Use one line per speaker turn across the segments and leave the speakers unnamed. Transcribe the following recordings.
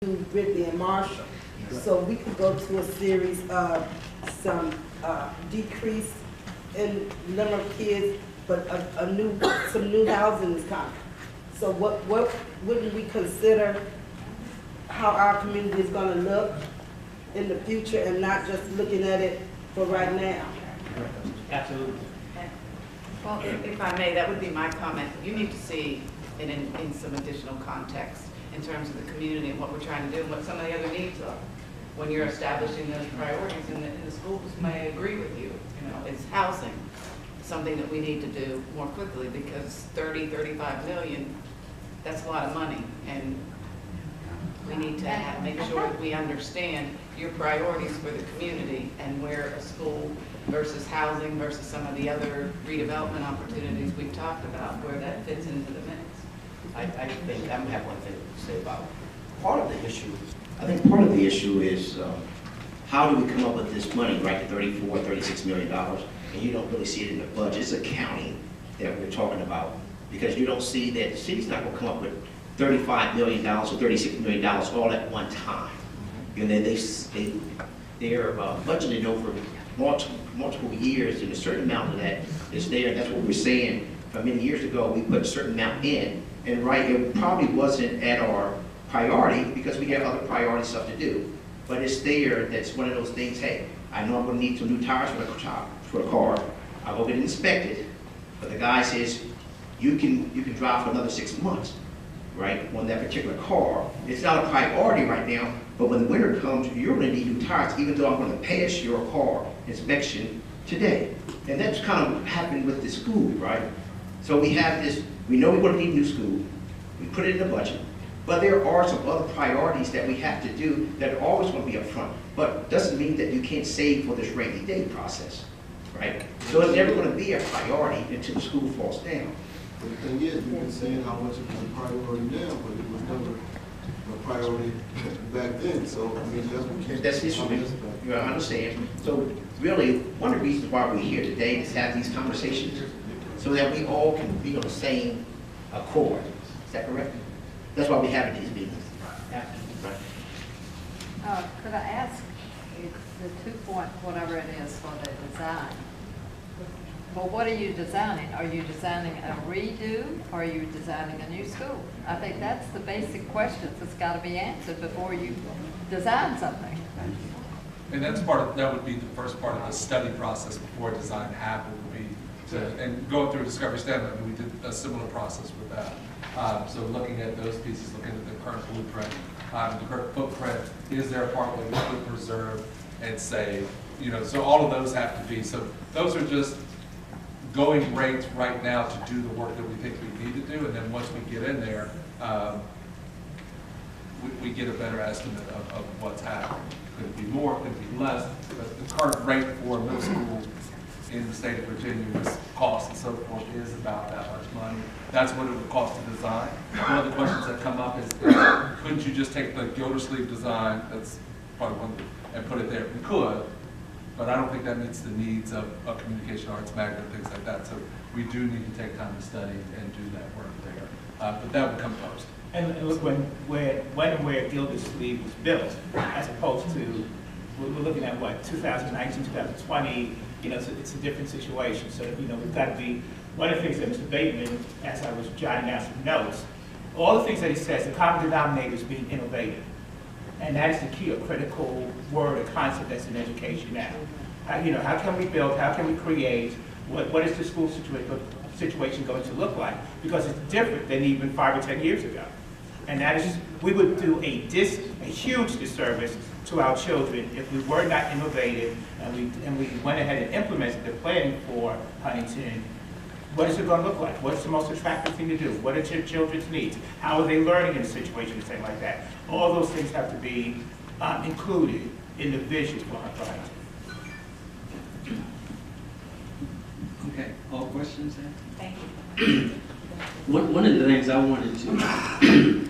to Ridley and Marshall. So we could go to a series of some decrease in number of kids, but some new housing is coming. So what wouldn't we consider how our community is gonna look in the future and not just looking at it for right now?
Absolutely.
Well, if I may, that would be my comment. You need to see it in some additional context in terms of the community and what we're trying to do and what some of the other needs are. When you're establishing those priorities, and the schools may agree with you, it's housing, something that we need to do more quickly because 35 million, that's a lot of money. And we need to make sure that we understand your priorities for the community and where a school versus housing versus some of the other redevelopment opportunities we've talked about, where that fits into the mix.
I think I have one thing to say about part of the issue. I think part of the issue is how do we come up with this money, right, the $36 million, and you don't really see it in the budget. It's accounting that we're talking about, because you don't see that the city's not going to come up with $35 million or $36 million all at one time. And then they're budgeted over multiple years, and a certain amount of that is there. And that's what we're saying. From many years ago, we put a certain amount in, and right, it probably wasn't at our priority because we have other priority stuff to do. But it's there. That's one of those things. Hey, I know I'm going to need some new tires for the car. I'll go get it inspected. But the guy says you can drive for another 6 months, right, on that particular car. It's not a priority right now. But when the winter comes, you're going to need new tires, even though I'm going to pass your car inspection today. And that's kind of happened with the school, right? So we have this, we know we're going to need a new school. We put it in the budget. But there are some other priorities that we have to do that are always going to be up front. But doesn't mean that you can't save for this rainy day process, right? So it's never going to be a priority until the school falls down.
But the thing is, we've been saying how much it was a priority now, but it was never a priority back then. So, I mean, that's what can't.
That's history. You understand? So really, one of the reasons why we're here today is to have these conversations so that we all can be on the same accord. Is that correct? That's why we have these meetings.
Right. Could I ask, the 2-point, whatever it is for the design, well, what are you designing? Are you designing a redo, or are you designing a new school? I think that's the basic questions that's got to be answered before you design something.
And that's that would be the first part of the study process before design happened, would be and going through a discovery statement. I mean, we did a similar process with that. So looking at those pieces, looking at the current blueprint, the current footprint, is there a part where we could preserve and save? So all of those have to be. So those are just going rates right now to do the work that we think we need to do, and then once we get in there, we get a better estimate of what's happening. Could it be more? Could it be less? But the current rate for middle school in the state of Virginia, with cost and so forth, is about that much money. That's what it would cost to design. One of the questions that come up is couldn't you just take the Gildersleeve design, that's probably one, and put it there? We could, but I don't think that meets the needs of a communication arts magnet and things like that. So we do need to take time to study and do that work there. But that would come first.
And look, when and where Gildersleeve was built, as opposed to, we're looking at what, 2019, 2020, it's a different situation. So, we've got to be, one of the things that Mr. Bateman, as I was jotting down some notes, all the things that he says, the common denominator is being innovative. And that is the key, a critical word, a concept that's in education now. How can we build, how can we create, what is the school situation going to look like? Because it's different than even 5 or 10 years ago. And that is, we would do a huge disservice to our children if we were not innovative and we went ahead and implemented the planning for Huntington. What is it going to look like? What's the most attractive thing to do? What are your children's needs? How are they learning in a situation and things like that? All those things have to be included in the vision for Huntington.
Okay, all questions then?
Thank you.
One of the things I wanted to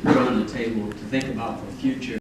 put on the table to think about for future